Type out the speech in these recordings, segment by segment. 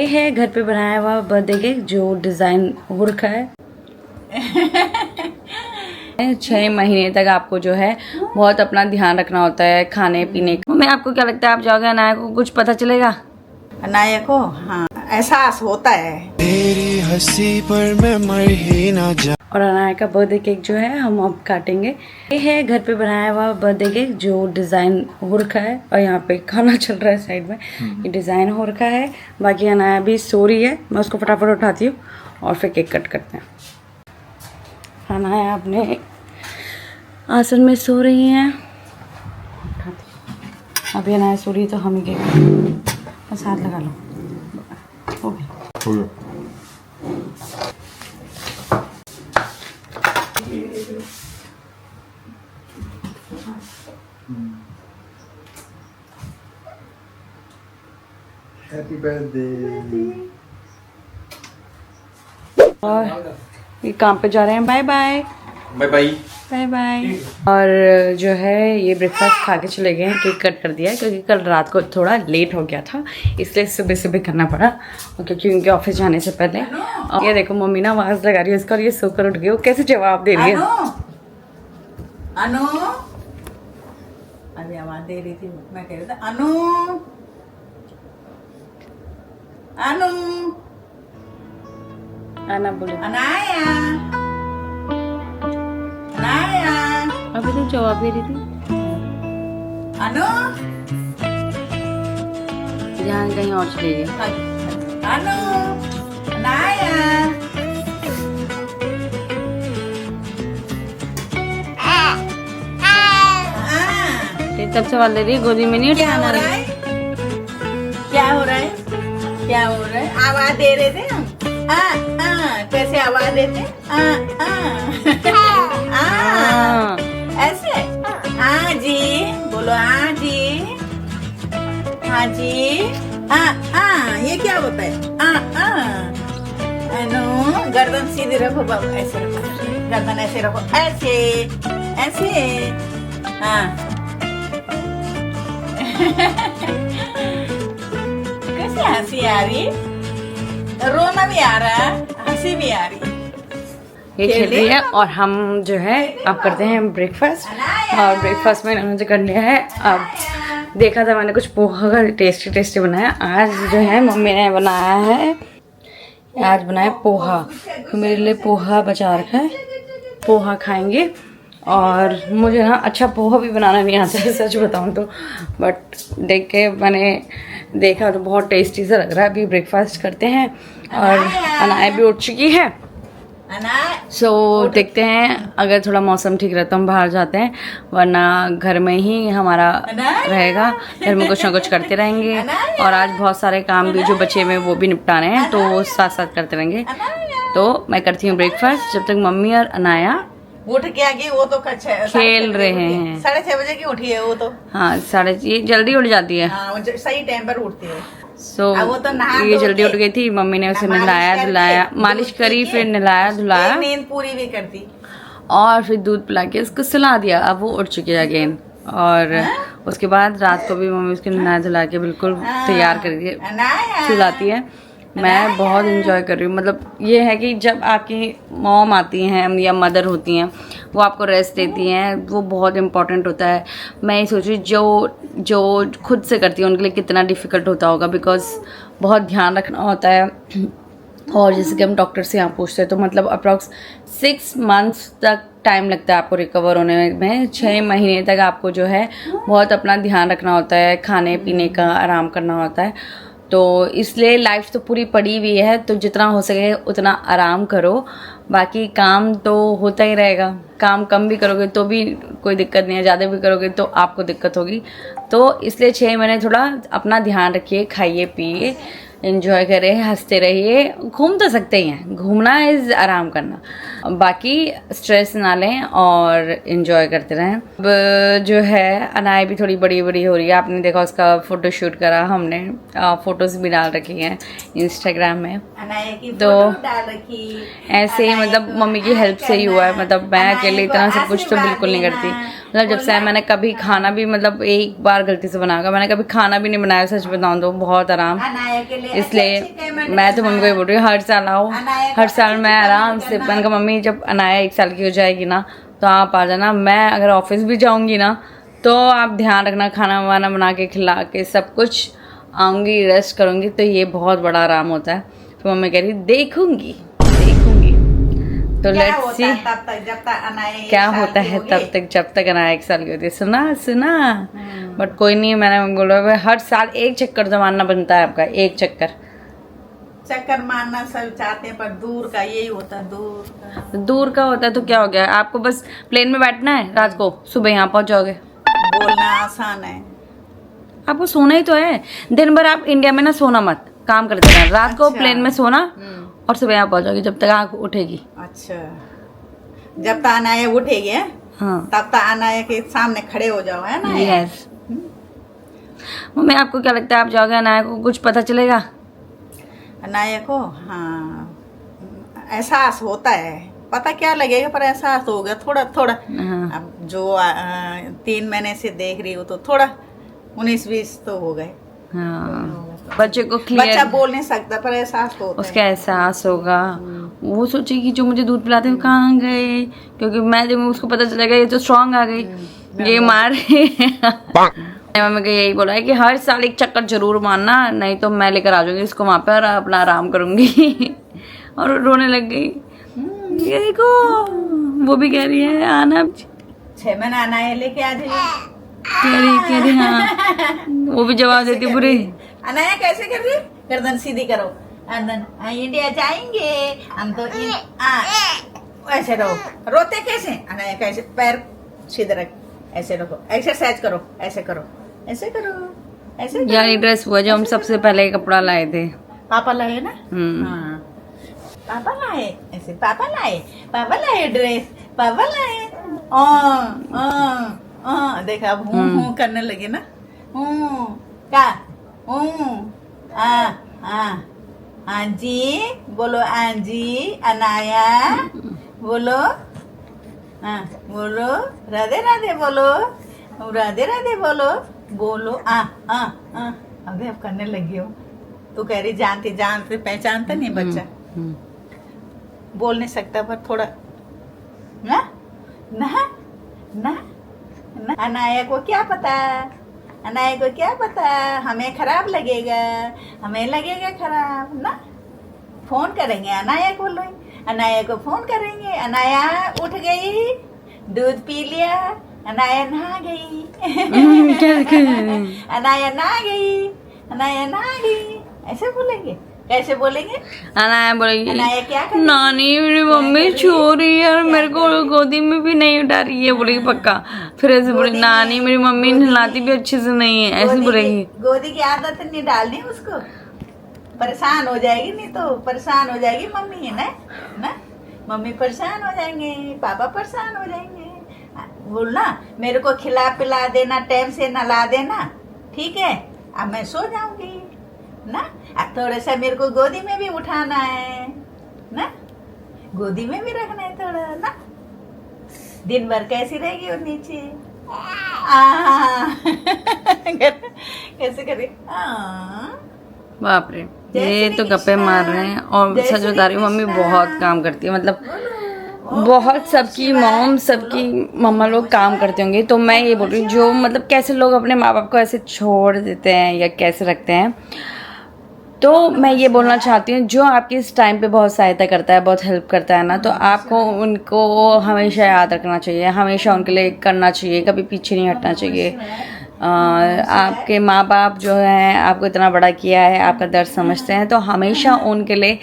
ये है घर पे बनाया हुआ बर्थडे केक जो डिज़ाइन हो रखा है। 6 महीने तक आपको जो है बहुत अपना ध्यान रखना होता है खाने पीने का। मैं आपको क्या लगता है आप जाओगे अनाया को कुछ पता चलेगा? अनाया को हाँ एहसास होता है तेरी हंसी पर मैं मर ही ना जा। और अनाया का बर्थडे केक जो है हम अब काटेंगे। ये है घर पे बनाया हुआ बर्थडे केक जो डिज़ाइन हो रखा है और यहाँ पे खाना चल रहा है साइड में। ये डिज़ाइन हो रखा है। बाकी अनाया भी सो रही है, मैं उसको फटाफट उठाती हूँ और फिर केक कट करते हैं। अनाया अपने आसन में सो रही हैं। अभी अनाया सो रही है तो हम ही केक बस हाथ लगा लो। हो गया। Happy birthday. और ये काम पे जा रहे हैं। Bye bye bye bye bye bye. और जो है ये ब्रेकफास्ट खा के चले गए हैं। केक कट कर दिया है क्योंकि कल रात को थोड़ा लेट हो गया था, इसलिए सुबह सुबह करना पड़ा। और क्योंकि उनके ऑफिस जाने से पहले और ये देखो मम्मी ना आवाज़ लगा रही है उसका और ये सोकर उठ गई। वो कैसे जवाब दे रही है। अनु अभी आवाज दे रही थी, मैं कह रही थी अनु अनु आना बोलो। अनाया अनाया अभी तो जवाब दे रही थी। अनु ध्यान कहीं और चली गई। अनु अनाया तब सवाल दे रही है गोदी में नहीं क्या हो उठाना। रहा है? क्या हो रहा है? क्या हो रहा है? आवाज दे रहे थे हम। कैसे आवाज देते? ऐसे हाँ जी बोलो। हाँ जी हाँ जी ये क्या होता है? अनु गर्दन सीधी रखो बाबा, ऐसे रखो गर्दन, ऐसे रखो, ऐसे ऐसे हाँ। कैसे हंसी आ रही, रोना भी आ रहा है, हंसी भी आ रही। ये खेल रही है और हम जो है अब करते हैं ब्रेकफास्ट। और ब्रेकफास्ट में इन्होंने जो कर लिया है, अब देखा था मैंने कुछ पोहा का टेस्टी टेस्टी बनाया। आज जो है मम्मी ने बनाया है, आज बनाया पोहा। तो मेरे लिए पोहा बचा रखा है, पोहा खाएंगे। और मुझे ना अच्छा पोहा भी बनाना नहीं आता है सच बताऊं तो, बट देख के मैंने देखा तो बहुत टेस्टी सा लग रहा है। अभी ब्रेकफास्ट करते हैं और अनाया भी उठ चुकी है। सो देखते हैं अगर थोड़ा मौसम ठीक रहता हम बाहर जाते हैं, वरना घर में ही हमारा रहेगा। घर में कुछ ना कुछ करते रहेंगे। और आज बहुत सारे काम भी जो बचे हुए वो भी निपटाने हैं, तो वो साथ साथ करते रहेंगे। तो मैं करती हूँ ब्रेकफास्ट जब तक मम्मी और अनाया उठ के आगे। वो तो खेल रहे हैं। 6:30 बजे की उठी है वो तो। हाँ 6:30 ये जल्दी उठ जाती है। हाँ, वो सही टाइम पर उठती है। वो तो ये जल्दी उठ गई थी। मम्मी ने उसे नहलाया धुलाया, मालिश करी, फिर नहलाया धुलाया, नींद पूरी भी करती और फिर दूध पिला के उसको सुला दिया। अब वो उठ चुकी है अगेन। और उसके बाद रात को भी मम्मी उसके नहला धुला के बिल्कुल तैयार करके सुलाती है। मैं बहुत इंजॉय कर रही हूँ। मतलब ये है कि जब आपकी मॉम आती हैं या मदर होती हैं, वो आपको रेस्ट देती हैं, वो बहुत इम्पोर्टेंट होता है। मैं ये सोच रही जो खुद से करती है उनके लिए कितना डिफ़िकल्ट होता होगा, बिकॉज बहुत ध्यान रखना होता है। और जैसे कि हम डॉक्टर से यहाँ पूछते हैं तो मतलब अप्रॉक्स 6 मंथ्स तक टाइम लगता है आपको रिकवर होने में। 6 महीने तक आपको जो है बहुत अपना ध्यान रखना होता है, खाने पीने का, आराम करना होता है। तो इसलिए लाइफ तो पूरी पड़ी हुई है, तो जितना हो सके उतना आराम करो। बाकी काम तो होता ही रहेगा। काम कम भी करोगे तो भी कोई दिक्कत नहीं है, ज़्यादा भी करोगे तो आपको दिक्कत होगी। तो इसलिए 6 महीने थोड़ा अपना ध्यान रखिए, खाइए पिए, एंजॉय करें, हंसते रहिए। घूम तो सकते ही हैं, घूमना इज़ आराम करना, बाकी स्ट्रेस ना लें और एंजॉय करते रहें। अब जो है अनाया भी थोड़ी बड़ी बड़ी हो रही है। आपने देखा उसका फ़ोटो शूट करा हमने, फ़ोटोज़ भी डाल रखी हैं इंस्टाग्राम में। तो ऐसे ही मतलब मम्मी की हेल्प से ही हुआ है। मतलब मैं अकेले इतना सब कुछ तो बिल्कुल नहीं करती। मतलब जब से मैंने कभी खाना भी मतलब एक बार गलती से बनाया, मैंने कभी खाना भी नहीं बनाया सच बताऊँ तो। बहुत आराम इसलिए मैं तो मम्मी को ये बोल रही हूँ हर साल आओ, हर साल मैं आराम से। मैंने कहा मम्मी जब अनाया 1 साल की हो जाएगी ना तो आप आ जाना, मैं अगर ऑफिस भी जाऊंगी ना तो आप ध्यान रखना, खाना वाना बना के खिला के सब कुछ आऊँगी, रेस्ट करूँगी, तो ये बहुत बड़ा आराम होता है। तो मम्मी कह रही देखूंगी। तो लेट्स सी तब तक जब तक अनाया क्या होता है तब तक, जब तक अनाया 1 साल की होती है। सुना बट कोई नहीं, मैंने बोला हर साल 1 चक्कर तो मारना बनता है आपका, 1 चक्कर मारना सब चाहते हैं, पर दूर का यही होता है, दूर का होता है। तो क्या हो गया, आपको बस प्लेन में बैठना है रात को, सुबह यहाँ पहुंच जाओगे। बोलना आसान है, आपको सोना ही तो है। दिन भर आप इंडिया में ना सोना मत, काम करते रहना, रात को प्लेन में सोना और सुबह यहाँ पहुंचोगे जब तक आँख उठेगी। अच्छा, जब तक अनाया उठेगी हाँ तब तक अनाया के सामने खड़े हो जाओ, है ना। यस। मम्मी आपको क्या लगता है, आप जाओगे अनाया को कुछ पता चलेगा? अनाया को हाँ एहसास होता है, पता क्या लगेगा पर एहसास होगा थोड़ा थोड़ा। हाँ। अब जो 3 महीने से देख रही हो तो थोड़ा 19-20 तो हो गए। हाँ बच्चे को बच्चा क्लियर, बोल नहीं सकता पर एहसास तो होता उसका एहसास होगा। वो सोचेगी जो मुझे दूध पिलाते हैं कहाँ गए, क्योंकि मैं जब उसको पता चलेगा ये तो स्ट्रांग आ गई, ये मार मम्मी को यही बोला है कि हर साल 1 चक्कर जरूर मारना, नहीं तो मैं लेकर आ जाऊंगी इसको वहां पे और अपना आराम करूंगी। और रोने लग गई। ये देखो वो भी कह रही है आना, 6 महीना अनाया लेके आ जाइए। कह रही हाँ। वो भी जवाब देती बुरी। अनाया कैसे कर रही, गर्दन सीधी करो, गर्दन इंडिया जाएंगे हम तो ऐसे रहो, रोते कैसे अनाया, कैसे पैर सीधे रख, ऐसे रखो, एक्सरसाइज करो, ऐसे करो, ऐसे करो, ऐसे करो। यार ये ड्रेस हुआ जो हम सबसे पहले कपड़ा लाए थे, पापा लाए ना। हाँ पापा लाए, ऐसे पापा लाए ड्रेस, पापा लाए। देखा अब हूँ करने लगे ना, क्या हाँ जी बोलो, जी अनाया बोलो, हाँ बोलो, राधे राधे बोलो, राधे राधे बोलो, बोलो अबे अब करने लगी हो। तू कह रही जानते जानते पहचानता नहीं बच्चा, बोल नहीं सकता पर थोड़ा ना ना ना ना। अनाया को क्या पता, अनाया को क्या पता, हमें खराब लगेगा, हमें लगेगा खराब ना। फोन करेंगे अनाया को, अनाया को फोन करेंगे, अनाया उठ गई, दूध पी लिया, अनाया नहा गई। अनाया नहा गई, अनाया नहा गई, ऐसे बोलेंगे, कैसे बोलेंगे? अनाया बोलेगी अनाया क्या कर नानी मेरी मम्मी छो रही है और मेरे को गोदी में भी नहीं उठा रही है, बोलेगी पक्का। फिर ऐसे बोलेगी नानी मेरी मम्मी नहलाती भी अच्छे से नहीं है, ऐसे बोलेगी। गोदी की आदत नहीं डालनी उसको, परेशान हो जाएगी, नहीं तो परेशान हो जाएगी मम्मी, है ना, मम्मी परेशान हो जाएंगे, पापा परेशान हो जाएंगे। बोलना मेरे को खिला पिला देना, टाइम से नहला देना, ठीक है, अब मैं सो जाऊंगी ना। अब थोड़ा सा मेरे को गोदी में भी उठाना है ना, गोदी में भी रखना है थोड़ा ना। दिन भर कैसी रहेगी वो नीचे, कैसे करे, बाप रे ये तो गप्पे मार रहे हैं। और सच बता रही हूँ मम्मी बहुत काम करती है, मतलब बहुत, सबकी मॉम सबकी मम्मा लोग काम करते होंगे। तो मैं ये बोल रही हूँ जो मतलब कैसे लोग अपने माँ बाप को ऐसे छोड़ देते हैं या कैसे रखते हैं, तो मैं ये बोलना चाहती हूँ जो आपकी इस टाइम पे बहुत सहायता करता है, बहुत हेल्प करता है ना, तो आपको उनको हमेशा याद रखना चाहिए, हमेशा उनके लिए करना चाहिए, कभी पीछे नहीं हटना चाहिए। आपके माँ बाप जो हैं आपको इतना बड़ा किया है, आपका दर्द समझते हैं, तो हमेशा उनके लिए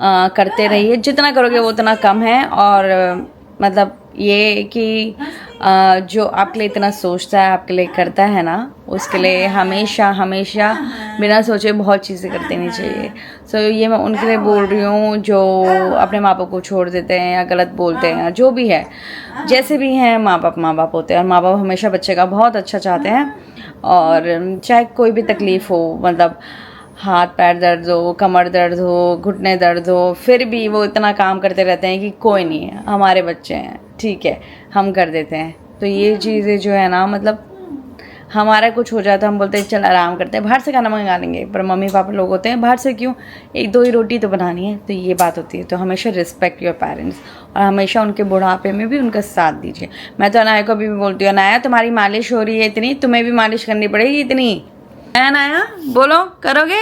करते रहिए, जितना करोगे वो उतना कम है। और मतलब ये कि जो आपके लिए इतना सोचता है, आपके लिए करता है ना, उसके लिए हमेशा हमेशा बिना सोचे बहुत चीज़ें कर देनी चाहिए। सो ये मैं उनके लिए बोल रही हूँ जो अपने माँ बाप को छोड़ देते हैं या गलत बोलते हैं, जो भी है, जैसे भी हैं माँ बाप होते हैं, और माँ बाप हमेशा बच्चे का बहुत अच्छा चाहते हैं। और चाहे कोई भी तकलीफ़ हो, मतलब हाथ पैर दर्द हो, कमर दर्द हो, घुटने दर्द हो, फिर भी वो इतना काम करते रहते हैं कि कोई नहीं है, हमारे बच्चे हैं, ठीक है, हम कर देते हैं। तो ये चीज़ें जो है ना, मतलब हमारा कुछ हो जाए तो हम बोलते हैं चल आराम करते हैं, बाहर से खाना मंगा लेंगे, पर मम्मी पापा लोग होते हैं बाहर से क्यों, एक दो ही रोटी तो बनानी है, तो ये बात होती है। तो हमेशा रिस्पेक्ट योर पेरेंट्स और हमेशा उनके बुढ़ापे में भी उनका साथ दीजिए। मैं तो अनाया को अभी भी बोलती हूँ, अनाया तुम्हारी मालिश हो रही है इतनी, तुम्हें भी मालिश करनी पड़ेगी इतनी। अनाया बोलो करोगे?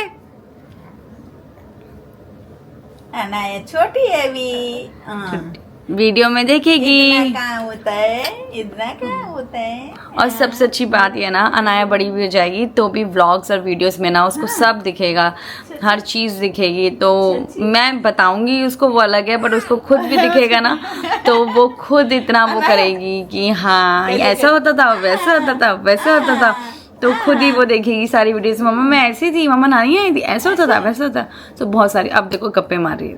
अनाया छोटी है अभी, हाँ। वीडियो में देखेगी। इतना कहाँ होता है, इतना कहाँ होता है। और सबसे अच्छी बात ये ना, अनाया बड़ी भी हो जाएगी तो भी व्लॉग्स और वीडियोस में ना उसको सब दिखेगा, हर चीज़ दिखेगी। तो मैं बताऊंगी उसको वो अलग है, पर उसको खुद भी दिखेगा ना, तो वो खुद इतना वो करेगी कि हाँ ऐसा होता था, वैसा होता था, वैसा होता था। तो खुद ही वो देखेगी सारी वीडियोस, मम्मा मैं ऐसी थी, मम्मा नानी आई थी, ऐसा होता था, वैसा होता। तो बहुत सारी, अब देखो गप्पे मार रही है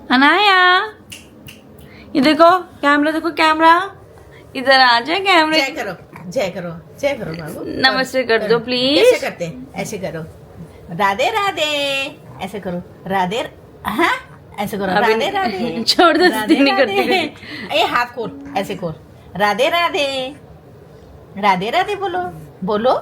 अनाया। ये देखो कैमरा, देखो कैमरा, इधर आ जाए कैमरे। जय करो, जय करो, जय करो बाबू। नमस्ते कर दो प्लीज। ऐसे करते हैं, ऐसे करो, राधे राधे, ऐसे करो, राधे, हाँ ऐसे करो, अभी राधे राधे। छोड़ दो, राधे नहीं राधे। करती। ये हाथ खोल, ऐसे खोल, राधे राधे, राधे राधे बोलो, बोलो।